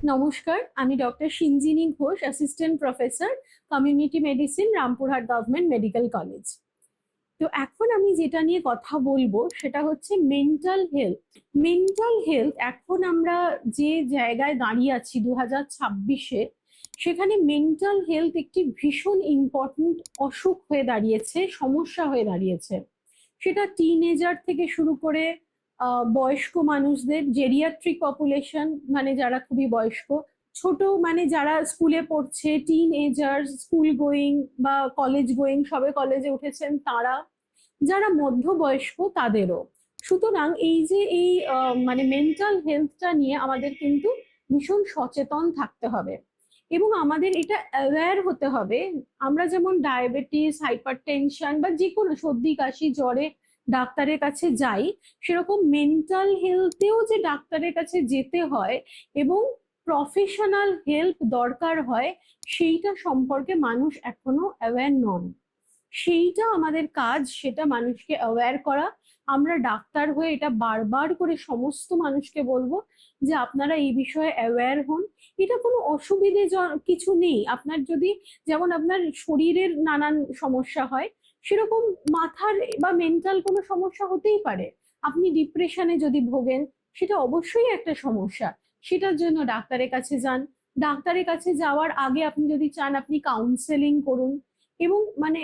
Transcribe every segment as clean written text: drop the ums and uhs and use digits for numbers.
নমস্কার, আমি doctor Sinjini Ghosh, assistant professor, community medicine, Rampurhat government medical college. তো এখন আমি যেটা নিয়ে কথা বলবো সেটা হচ্ছে মেন্টাল হেলথ। মেন্টাল হেলথ এখন আমরা যে জায়গায় দাঁড়িয়ে আছি 2026-এ, সেখানে মেন্টাল হেলথ একটি ভীষণ ইম্পর্টেন্ট অসুখ হয়ে দাঁড়িয়েছে, সমস্যা হয়ে দাঁড়িয়েছে। সেটা টিনেজার থেকে শুরু করে বয়স্ক মানুষদের, জেরিয়াট্রিক পপুলেশন মানে যারা খুবই বয়স্ক, ছোট মানে যারা স্কুলে পড়ছে, টিন এজার, স্কুল গোয়িং বা কলেজ গোয়িং, সবে কলেজে উঠেছেন তারা, যারা মধ্যবয়স্ক তাদেরও। সুতরাং এই যে এই মানে মেন্টাল হেলথটা নিয়ে আমাদের কিন্তু ভীষণ সচেতন থাকতে হবে এবং আমাদের এটা অ্যাওয়্যার হতে হবে। আমরা যেমন ডায়াবেটিস, হাইপার টেনশন বা যে কোনো সর্দি কাশি জ্বরে ডাক্তারের কাছে যাই, সেরকম মেন্টাল হেলথেও যে ডাক্তারের কাছে যেতে হয় এবং প্রফেশনাল হেল্প দরকার হয়, সেইটা সম্পর্কে মানুষ এখনো অ্যাওয়্যার নন। সেইটা আমাদের কাজ, সেটা মানুষকে অ্যাওয়্যার করা। আমরা ডাক্তার হয়ে এটা বারবার করে সমস্ত মানুষকে বলবো যে আপনারা এই বিষয়ে অ্যাওয়্যার হন। এটা কোনো অসুবিধে কিছু নেই। আপনার যদি, যেমন আপনার শরীরের নানান সমস্যা হয়, সেরকম মাথার বা মেন্টাল কোনো সমস্যা হতেই পারে। আপনি ডিপ্রেশনে যদি ভোগেন, সেটা অবশ্যই একটা সমস্যা। সেটার জন্য ডাক্তারের কাছে যান। ডাক্তারের কাছে যাওয়ার আগে আপনি যদি চান, আপনি কাউন্সেলিং করুন এবং মানে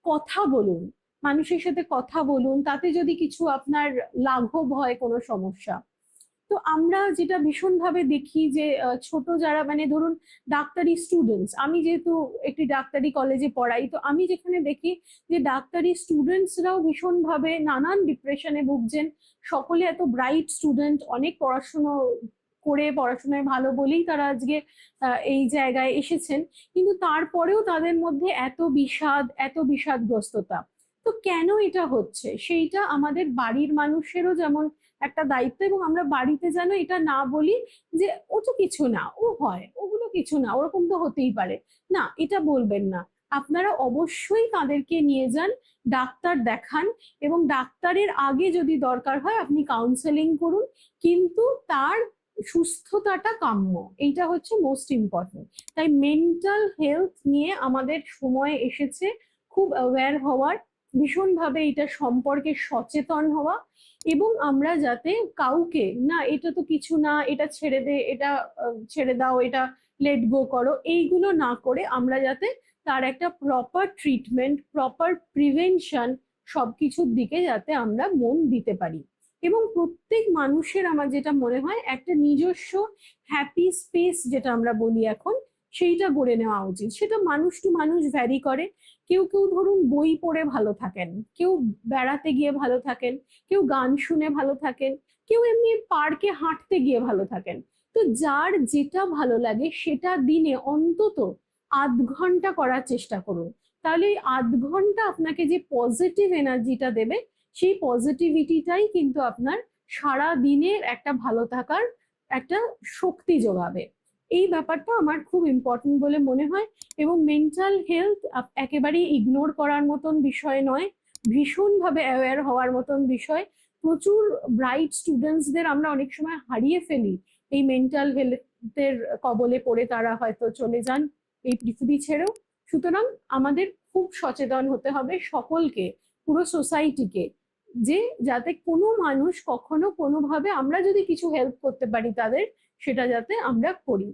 কথা বলুন, মানুষের সাথে কথা বলুন। তাতে যদি কিছু আপনার লাঘব হয় কোনো সমস্যা। তো আমরা যেটা ভীষণভাবে দেখি যে ছোট যারা মানে ধরুন ডাক্তারি স্টুডেন্টস, আমি যেহেতু একটি ডাক্তারি কলেজে পড়াই, তো আমি যেখানে দেখি যে ডাক্তারি স্টুডেন্টসরাও ভীষণভাবে নানান ডিপ্রেশনে ভুগছেন। সকলে এত ব্রাইট স্টুডেন্ট, অনেক পড়াশুনো করে পড়াশোনায় ভালো বলেই তারা আজকে এই জায়গায় এসেছেন, কিন্তু তারপরেও তাদের মধ্যে এত বিষাদগ্রস্ততা। তো কেন এটা হচ্ছে, সেইটা আমাদের বাড়ির মানুষেরও যেমন একটা দায়িত্ব, এবং আমরা বাড়িতে যেন এটা না বলি যে ও তো কিছু না, ও হয়, ওগুলো কিছু না, ওরকম তো হতেই পারে। না, এটা বলবেন না। আপনারা অবশ্যই তাদেরকে নিয়ে যান, ডাক্তার দেখান, এবং ডাক্তারের আগে যদি দরকার হয় আপনি কাউন্সেলিং করুন, কিন্তু তার সুস্থতাটা কাম্য, এইটা হচ্ছে মোস্ট ইম্পর্টেন্ট। তাই মেন্টাল হেলথ নিয়ে আমাদের সময় এসেছে খুব অ্যাওয়্যার হওয়ার, ভীষণভাবে এটা সম্পর্কে সচেতন হওয়া, এবং আমরা যাতে কাউকে না এটা তো কিছু না, এটা ছেড়ে দে, এটা ছেড়ে দাও, এটা লেট গো করো, এইগুলো না করে আমরা যাতে তার একটা প্রপার ট্রিটমেন্ট, প্রপার প্রিভেনশন, সবকিছুর দিকে যাতে আমরা মন দিতে পারি। এবং প্রত্যেক মানুষের আমার যেটা মনে হয় একটা নিজস্ব হ্যাপি স্পেস, যেটা আমরা বলি এখন, সেইটা গড়ে নেওয়া উচিত। সেটা মানুষ টু মানুষ ভ্যারি করে। কেউ কেউ ধরুন বই পড়ে ভালো থাকেন, কেউ বেড়াতে গিয়ে ভালো থাকেন, কেউ গান শুনে ভালো থাকেন, কেউ এমনি পার্কে হাঁটতে গিয়ে ভালো থাকেন। তো যার যেটা ভালো লাগে সেটা দিনে অন্তত আধ ঘন্টা করার চেষ্টা করুন। তাহলে এই আধ ঘন্টা আপনাকে যে পজিটিভ এনার্জিটা দেবে, সেই পজিটিভিটিটাই কিন্তু আপনার সারা দিনের একটা ভালো থাকার একটা শক্তি যোগাবে। এই ব্যাপারটা আমার খুব ইম্পর্টেন্ট বলে মনে হয়। এবং মেন্টাল হেলথ একেবারেই ইগনোর করার মতন বিষয় নয়, ভীষণভাবে অ্যাওয়্যার হওয়ার মতন বিষয়। প্রচুর ব্রাইট স্টুডেন্টসদের আমরা অনেক সময় হারিয়ে ফেলি এই মেন্টাল হেলথের কবলে পড়ে, তারা হয়তো চলে যান এই পৃথিবী ছেড়েও। সুতরাং আমাদের খুব সচেতন হতে হবে সকলকে, পুরো সোসাইটিকে, যে যাতে কোনো মানুষ কখনো কোনোভাবে, আমরা যদি কিছু হেল্প করতে পারি তাদের, সেটা যাতে আমরা করি।